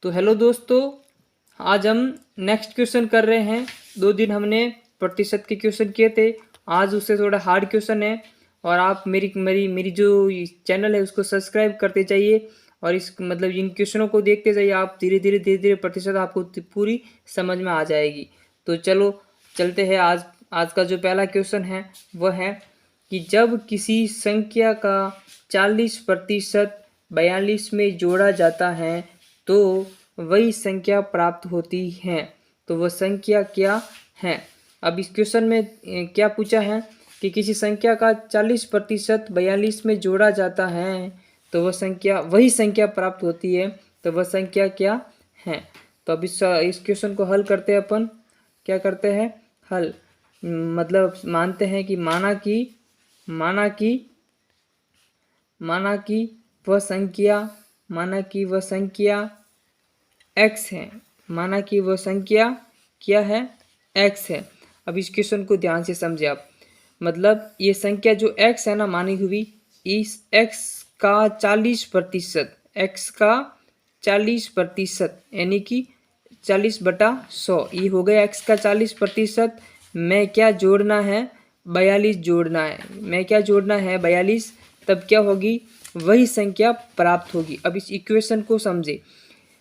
तो हेलो दोस्तों, आज हम नेक्स्ट क्वेश्चन कर रहे हैं। 2 दिन हमने प्रतिशत के क्वेश्चन किए थे, आज उससे थोड़ा हार्ड क्वेश्चन है। और आप मेरी जो चैनल है उसको सब्सक्राइब करते जाइए और इस इन क्वेश्चनों को देखते जाइए। आप धीरे धीरे प्रतिशत आपको पूरी समझ में आ जाएगी। तो चलो चलते हैं। आज का जो पहला क्वेश्चन है वह है कि जब किसी संख्या का 40% 42 में जोड़ा जाता है तो वही संख्या प्राप्त होती है। तो वह संख्या क्या है? अब इस क्वेश्चन में क्या पूछा है कि किसी संख्या का 40% 42 में जोड़ा जाता है तो वही संख्या प्राप्त होती है। तो वह संख्या क्या है? तो अब इस क्वेश्चन को हल करते हैं। अपन क्या करते हैं? हल मानते हैं कि माना कि वह संख्या x है। माना कि वह संख्या क्या है? x है। अब इस क्वेश्चन को ध्यान से समझे आप। ये संख्या जो x है ना, मानी हुई, इस x का 40% यानी कि 40/100 ये हो गया x का 40%। मैं क्या जोड़ना है? 42 जोड़ना है। 42, तब क्या होगी? वही संख्या प्राप्त होगी। अब इस इक्वेशन को समझे।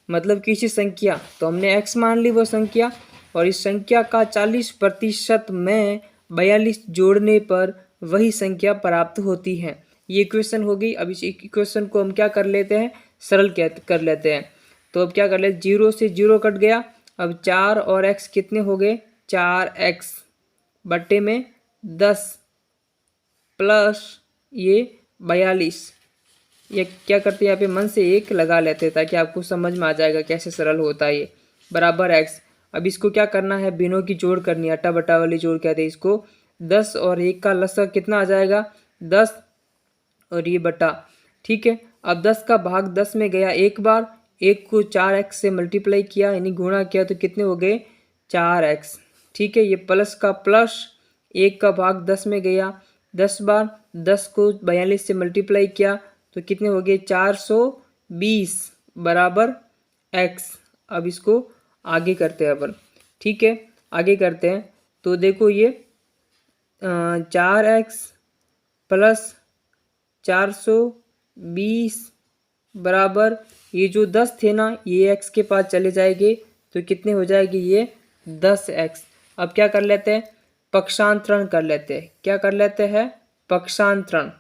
किसी संख्या, तो हमने x मान ली वो संख्या, और इस संख्या का 40% में 42 जोड़ने पर वही संख्या प्राप्त होती है। ये इक्वेशन हो गई। अब इस इक्वेशन को हम क्या कर लेते हैं? सरल कर लेते हैं। तो अब क्या कर लेते? 0 से 0 कट गया। अब 4 और x कितने हो गए? 4x बट्टे में 10 प्लस ये 42। ये क्या करते हैं? यहाँ पे मन से 1 लगा लेते हैं ताकि आपको समझ में आ जाएगा कैसे सरल होता है ये। बराबर x। अब इसको क्या करना है? बिनों की जोड़ करनी है, अट्टा बट्टा वाली जोड़ कहते हैं इसको। 10 और 1 का लसा कितना आ जाएगा? 10 और ये बटा। ठीक है। अब 10 का भाग 10 में गया एक बार, 1 को 4x से मल्टीप्लाई किया यानी गुणा किया तो कितने हो गए? 4x। ठीक है। ये प्लस का प्लस, 1 का भाग 10 में गया 10 बार, 10 को 42 से मल्टीप्लाई किया तो कितने हो गए? 420 बराबर x। अब इसको आगे करते हैं अपन। ठीक है, आगे करते हैं। तो देखो ये 4x प्लस 420 बराबर, ये जो 10 थे ना ये x के पास चले जाएंगे तो कितने हो जाएगी? ये 10x। अब क्या कर लेते हैं? पक्षांतरण कर लेते हैं। क्या कर लेते हैं? पक्षांतरण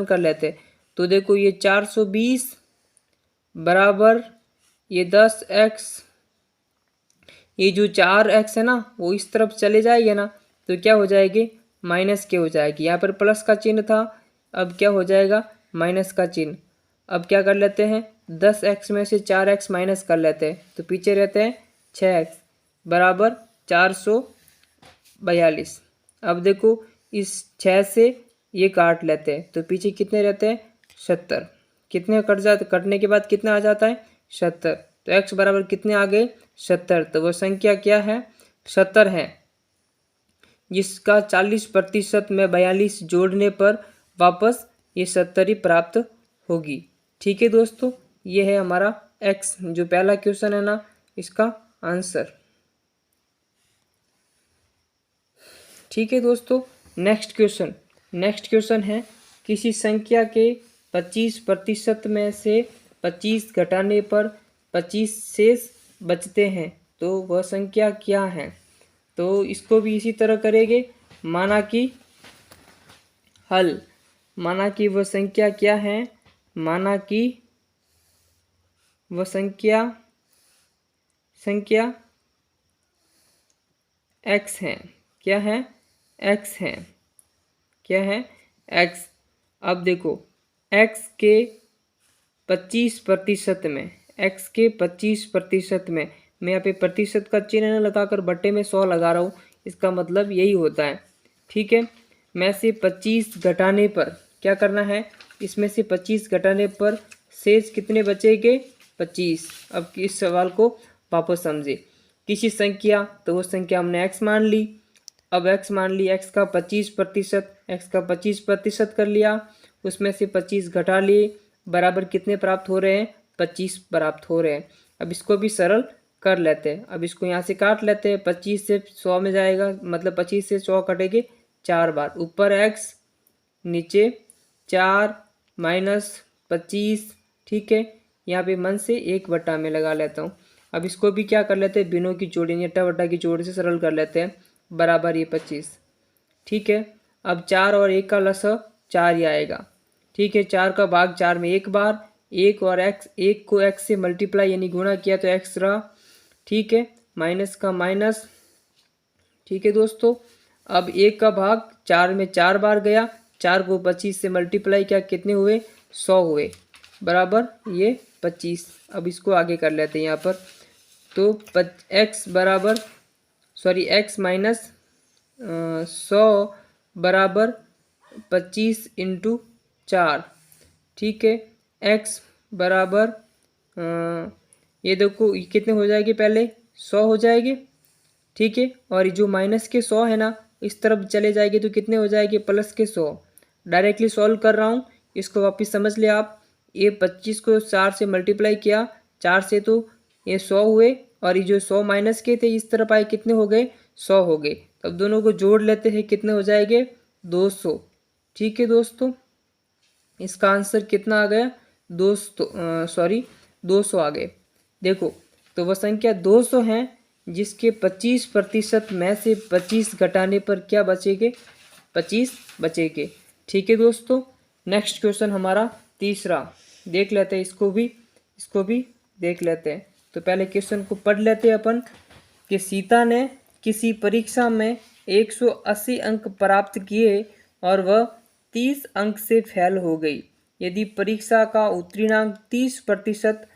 कर लेते हैं। तो देखो ये 420 बराबर ये 10x, ये जो 4x है ना वो इस तरफ चले जाएंगे ना तो क्या हो जाएगी? माइनस के हो जाएगी। यहाँ पर प्लस का चिन्ह था, अब क्या हो जाएगा? माइनस का चिन्ह। अब क्या कर लेते हैं? 10x में से 4x माइनस कर लेते हैं तो पीछे रहते हैं 6x बराबर 442। अब देखो इस 6 से ये काट लेते हैं तो पीछे कितने रहते हैं? 70। कितने कट जाते? कटने के बाद कितना आ जाता है? 70। तो x बराबर कितने आ गए? 70। तो वह संख्या क्या है? 70 है, जिसका 40% में 42 जोड़ने पर वापस ये 70 ही प्राप्त होगी। ठीक है दोस्तों, ये है हमारा x जो पहला क्वेश्चन है ना, इसका आंसर। ठीक है दोस्तों, नेक्स्ट क्वेश्चन है किसी संख्या के 25% में से 25 घटाने पर 25 शेष बचते हैं तो वह संख्या क्या है? तो इसको भी इसी तरह करेंगे। माना कि वह संख्या क्या है? माना कि वह संख्या x है। क्या है? x है। क्या है? x। अब देखो x के 25% में, मैं यहाँ पे प्रतिशत का चिन्ह लगाकर बट्टे में 100 लगा रहा हूँ, इसका मतलब यही होता है। ठीक है। में से 25 घटाने पर क्या करना है? इसमें से 25 घटाने पर शेष कितने बचेंगे? 25। अब इस सवाल को वापस समझे। किसी संख्या, तो वो संख्या हमने x मान ली। अब x मान ली, x का 25% कर लिया, उसमें से 25 घटा लिए, बराबर कितने प्राप्त हो रहे हैं? 25 प्राप्त हो रहे हैं। अब इसको भी सरल कर लेते हैं। अब इसको यहाँ से काट लेते हैं। 25 से 100 में जाएगा, मतलब 25 से 100 कटेंगे 4 बार। ऊपर x, नीचे 4 माइनस 25। ठीक है, यहाँ पे मन से 1/, में लगा लेता हूँ। अब इसको भी क्या कर लेते हैं, बिनों की जोड़ी नेटा बट्टा की जोड़ी से सरल कर लेते हैं, बराबर ये 25। ठीक है, अब 4 और 1 का लसा 4 ही आएगा। ठीक है, 4 का भाग 4 में 1 बार, 1 और x, 1 को x से मल्टीप्लाई यानी गुणा किया तो x रहा। ठीक है, माइनस का माइनस। ठीक है दोस्तों, अब 1 का भाग 4 में 4 बार गया, 4 को 25 से मल्टीप्लाई किया, कितने हुए, 100 हुए, बराबर ये 25। अब इसको आगे कर लेते हैं यहाँ पर। तो x बराबर x माइनस 100 बराबर 25 इंटू 4। ठीक है, x बराबर ये देखो, ये कितने हो जाएंगे, पहले 100 हो जाएंगे। ठीक है, और ये जो माइनस के 100 है ना, इस तरफ चले जाएंगे तो कितने हो जाएंगे, प्लस के 100। डायरेक्टली सॉल्व कर रहा हूँ, इसको वापस समझ ले आप। ये 25 को 4 से मल्टीप्लाई किया, 4 से तो ये 100 हुए, और ये जो 100 माइनस के थे इस तरफ आए, कितने हो गए, 100 हो गए। तब दोनों को जोड़ लेते हैं, कितने हो जाएंगे, 200। ठीक है दोस्तों, इसका आंसर कितना आ गया, 200 आ गए। देखो, तो वह संख्या 200 है जिसके 25% में से 25 घटाने पर क्या बचेंगे, 25 बचेंगे। ठीक है दोस्तों, नेक्स्ट क्वेश्चन हमारा तीसरा देख लेते हैं, इसको भी देख लेते हैं। तो पहले क्वेश्चन को पढ़ लेते हैं अपन कि सीता ने किसी परीक्षा में 180 अंक प्राप्त किए और वह 30 अंक से फेल हो गई। यदि परीक्षा का उत्तीर्णांक 30%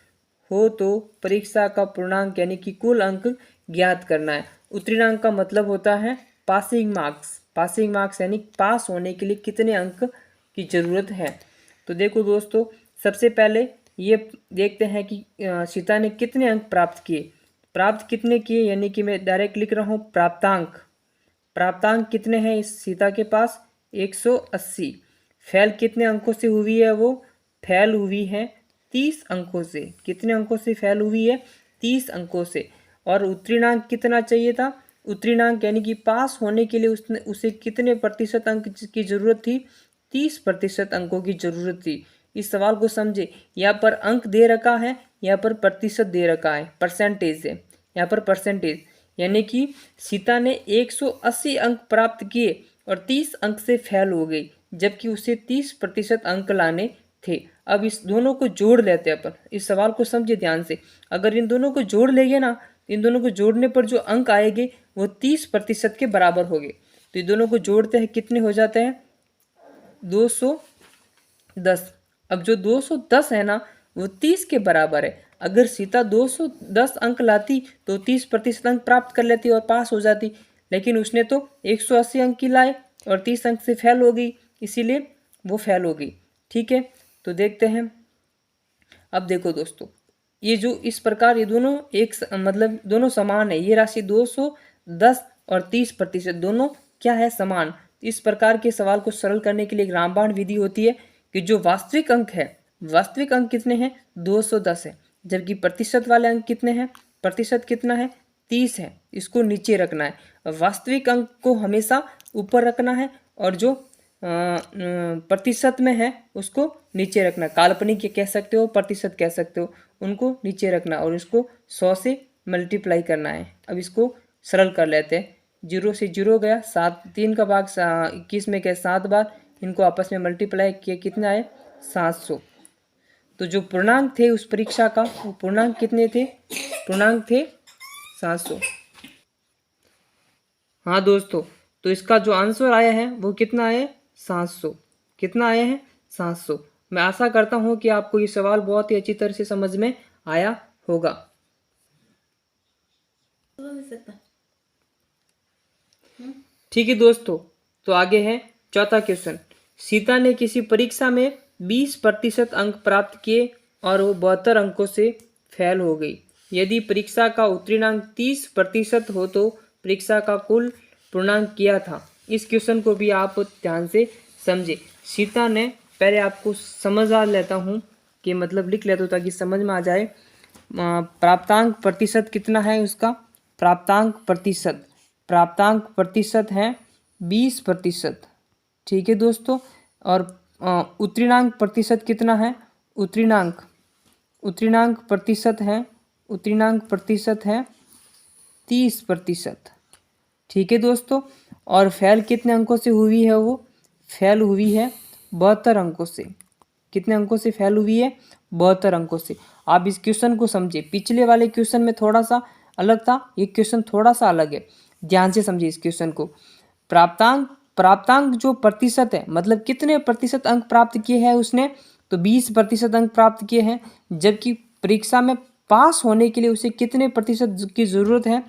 हो तो परीक्षा का पूर्णांक यानी कि कुल अंक ज्ञात करना है। उत्तीर्णांक का मतलब होता है पासिंग मार्क्स। पासिंग मार्क्स यानी पास होने के लिए कितने अंक की जरूरत है। तो देखो दोस्तों, सबसे पहले ये देखते हैं कि सीता ने कितने अंक प्राप्त किए। प्राप्त कितने किए, यानी कि मैं डायरेक्ट लिख रहा हूँ प्राप्तांक। प्राप्तांक कितने हैं इस सीता के पास, 180। फेल कितने अंकों से हुई है, वो फेल हुई है 30 अंकों से। कितने अंकों से फेल हुई है, 30 अंकों से। और उत्तीर्णांक कितना चाहिए था, उत्तीर्णांक यानी कि पास होने के लिए उसे कितने प्रतिशत अंक की जरूरत थी, 30% अंकों की जरूरत थी। इस सवाल को समझे, यहाँ पर अंक दे रखा है, यहाँ पर प्रतिशत दे रखा है, परसेंटेज है, यहाँ पर परसेंटेज, यानी कि सीता ने 180 अंक प्राप्त किए और 30 अंक से फेल हो गई, जबकि उसे 30% अंक लाने थे। अब इस दोनों को जोड़ लेते हैं अपन। इस सवाल को समझिए ध्यान से। अगर इन दोनों को जोड़ लेंगे ना, इन दोनों को जोड़ने पर जो अंक आएंगे वो 30% के बराबर होंगे। तो इन दोनों को जोड़ते हैं, कितने हो जाते हैं, 210। अब जो 210 है ना, वो 30 के बराबर है। अगर सीता 210 अंक लाती तो 30% अंक प्राप्त कर लेती और पास हो जाती, लेकिन उसने तो 180 अंक की लाए और 30 अंक से फेल हो गई, इसीलिए वो फेल हो गई। ठीक है, तो देखते हैं। अब देखो दोस्तों, ये जो इस प्रकार ये दोनों मतलब दोनों समान है। ये राशि 210 और 30% दोनों क्या है, समान। इस प्रकार के सवाल को सरल करने के लिए एक रामबाण विधि होती है कि जो वास्तविक अंक है, वास्तविक अंक कितने हैं, 210 है, जबकि प्रतिशत वाले अंक कितने हैं, प्रतिशत कितना है, 30 है। इसको नीचे रखना है। वास्तविक अंक को हमेशा ऊपर रखना है और जो प्रतिशत में है उसको नीचे रखना। काल्पनिक कह सकते हो, प्रतिशत कह सकते हो, उनको नीचे रखना और इसको 100 से मल्टीप्लाई करना है। अब इसको सरल कर लेते हैं। 0 से 0 गया, 7, 3 का भाग 21 में गया 7 बार, इनको आपस में मल्टीप्लाई किए, कितने आए, 700। तो जो पूर्णांक थे उस परीक्षा का, वो पूर्णांक कितने थे, पूर्णांक थे 700। हाँ दोस्तों, तो इसका जो आंसर आया है वो कितना है, 700। कितना आया है, 700। मैं आशा करता हूँ कि आपको ये सवाल बहुत ही अच्छी तरह से समझ में आया होगा। ठीक है दोस्तों, तो आगे है चौथा क्वेश्चन। सीता ने किसी परीक्षा में 20% अंक प्राप्त किए और वो 72 अंकों से फेल हो गई। यदि परीक्षा का उत्तीर्णांक 30% हो तो परीक्षा का कुल पूर्णांक क्या था। इस क्वेश्चन को भी आप ध्यान से समझे। सीता ने, पहले आपको समझा लेता हूँ के मतलब लिख लेता हूँ ताकि समझ में आ जाए। प्राप्तांक प्रतिशत कितना है उसका, प्राप्तांक प्रतिशत है 20%। ठीक है दोस्तों। और उत्तीर्णांक प्रतिशत कितना है, उत्तीर्णांक प्रतिशत है 30%। ठीक है दोस्तों। और फेल कितने अंकों से हुई है, वो फेल हुई है 72 अंकों से। कितने अंकों से फेल हुई है, 72 अंकों से। आप इस क्वेश्चन को समझे, पिछले वाले क्वेश्चन में थोड़ा सा अलग था, ये क्वेश्चन थोड़ा सा अलग है, ध्यान से समझिए इस क्वेश्चन को। प्राप्तांक जो प्रतिशत है, मतलब कितने प्रतिशत अंक प्राप्त किए हैं उसने, तो 20% अंक प्राप्त किए हैं। जबकि परीक्षा में पास होने के लिए उसे कितने प्रतिशत की जरूरत है,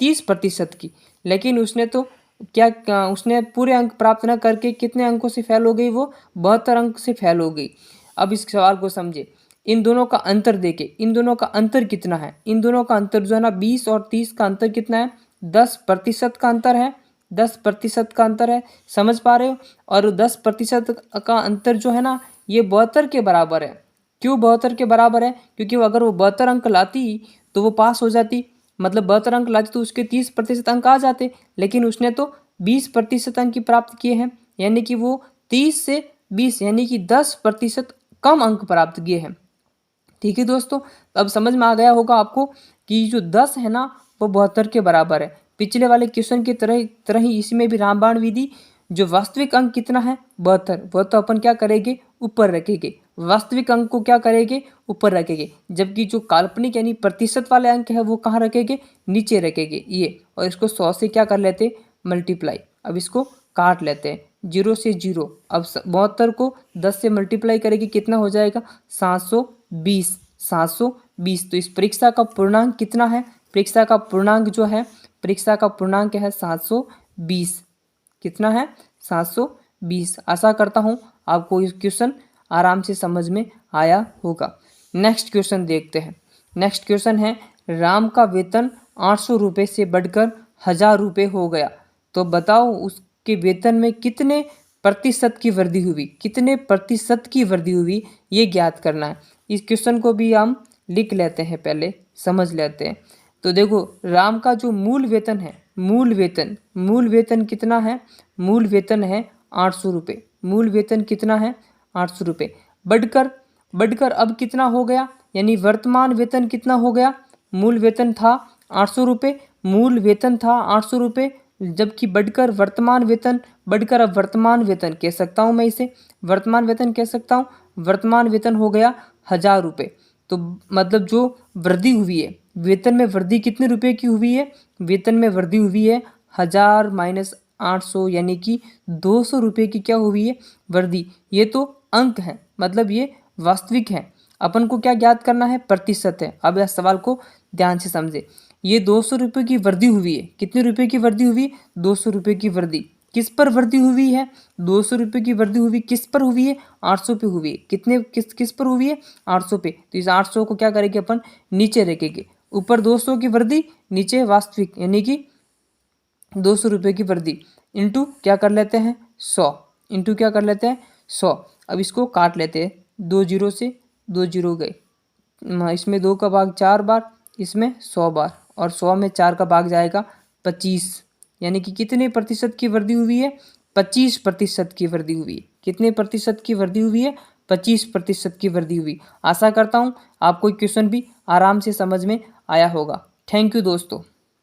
30% की। लेकिन उसने तो क्या उसने पूरे अंक प्राप्त न करके कितने अंकों से फेल हो गई, वो 72 अंक से फेल हो गई। अब इस सवाल को समझे, इन दोनों का अंतर देखे, इन दोनों का अंतर कितना है, इन दोनों का अंतर जो है ना 20 और 30 का अंतर कितना है, 10% का अंतर है, 10% का अंतर है, समझ पा रहे हो। और 10% का अंतर जो है ना ये 72 के बराबर है। क्यों 72 के बराबर है, क्योंकि अगर वो 72 अंक लाती तो वो पास हो जाती, मतलब 72 अंक लाती तो उसके 30% अंक आ जाते। लेकिन उसने तो 20% अंक ही प्राप्त किए हैं, यानी कि वो 30 से 20 यानी कि 10% कम अंक प्राप्त किए हैं। ठीक है दोस्तों, अब समझ में आ गया होगा आपको कि जो 10 है ना वो 72 के बराबर है। पिछले वाले क्वेश्चन की तरह ही इसमें भी रामबाण विधि, जो वास्तविक अंक कितना है 72, वो तो अपन क्या करेंगे, ऊपर रखेंगे। वास्तविक अंक को क्या करेंगे, ऊपर रखेंगे। जबकि जो काल्पनिक यानी प्रतिशत वाले अंक है वो कहाँ रखेंगे, नीचे रखेंगे ये। और इसको 100 से क्या कर लेते, मल्टीप्लाई। अब इसको काट लेते हैं, 0 से 0। अब 72 को 10 से मल्टीप्लाई करेंगे, कितना हो जाएगा, 720। 720। तो इस परीक्षा का पूर्णांक कितना है, परीक्षा का पूर्णांक जो है, परीक्षा का पूर्णांक है 720। कितना है, 720। आशा करता हूँ आपको इस क्वेश्चन आराम से समझ में आया होगा। नेक्स्ट क्वेश्चन देखते हैं। नेक्स्ट क्वेश्चन है, राम का वेतन 800 रुपये से बढ़कर 1000 रुपये हो गया, तो बताओ उसके वेतन में कितने प्रतिशत की वृद्धि हुई, कितने प्रतिशत की वृद्धि हुई, ये ज्ञात करना है। इस क्वेश्चन को भी हम लिख लेते हैं, पहले समझ लेते हैं। तो देखो, राम का जो मूल वेतन है, मूल वेतन कितना है, मूल वेतन है 800 रुपये। मूल वेतन कितना है, 800 रुपये। बढ़कर अब कितना हो गया, यानी वर्तमान वेतन कितना हो गया, मूल वेतन था 800 रुपये, मूल वेतन था 800 रुपये, जबकि बढ़कर वर्तमान वेतन, बढ़कर अब वर्तमान वेतन कह सकता हूँ मैं इसे, वर्तमान वेतन कह सकता हूँ, वर्तमान वेतन हो गया 1000 रुपये। तो मतलब जो वृद्धि हुई है, वेतन में वृद्धि कितने रुपए की हुई है, वेतन में वृद्धि हुई है 1000 माइनस 800 यानी कि 200 रुपये की क्या हुई है, वृद्धि। ये तो अंक है, मतलब ये वास्तविक है। अपन को क्या ज्ञात करना है, प्रतिशत है। अब इस सवाल को ध्यान से समझे, ये 200 रुपये की वृद्धि हुई है, कितने रुपए की वृद्धि हुई, 200 रुपये की वृद्धि। किस पर वृद्धि हुई है, 200 रुपये की वृद्धि हुई, किस पर हुई है, 800 पे हुई है। किस पर हुई है, 800 पे। तो इस 800 को क्या करेंगे अपन, नीचे रखेंगे। ऊपर 200 की वृद्धि, नीचे वास्तविक, यानी कि 200 रुपये की वृद्धि इंटू क्या कर लेते हैं, 100। इंटू क्या कर लेते हैं, 100। अब इसको काट लेते हैं, 2 जीरो से 2 जीरो गए, इसमें 2 का भाग 4 बार, इसमें 100 बार, और 100 में 4 का भाग जाएगा 25। यानी कि कितने प्रतिशत की वृद्धि हुई है, 25% की वृद्धि हुई है। कितने प्रतिशत की वृद्धि हुई है, 25% की वृद्धि हुई। आशा करता हूँ आपको क्वेश्चन भी आराम से समझ में आया होगा। थैंक यू दोस्तों।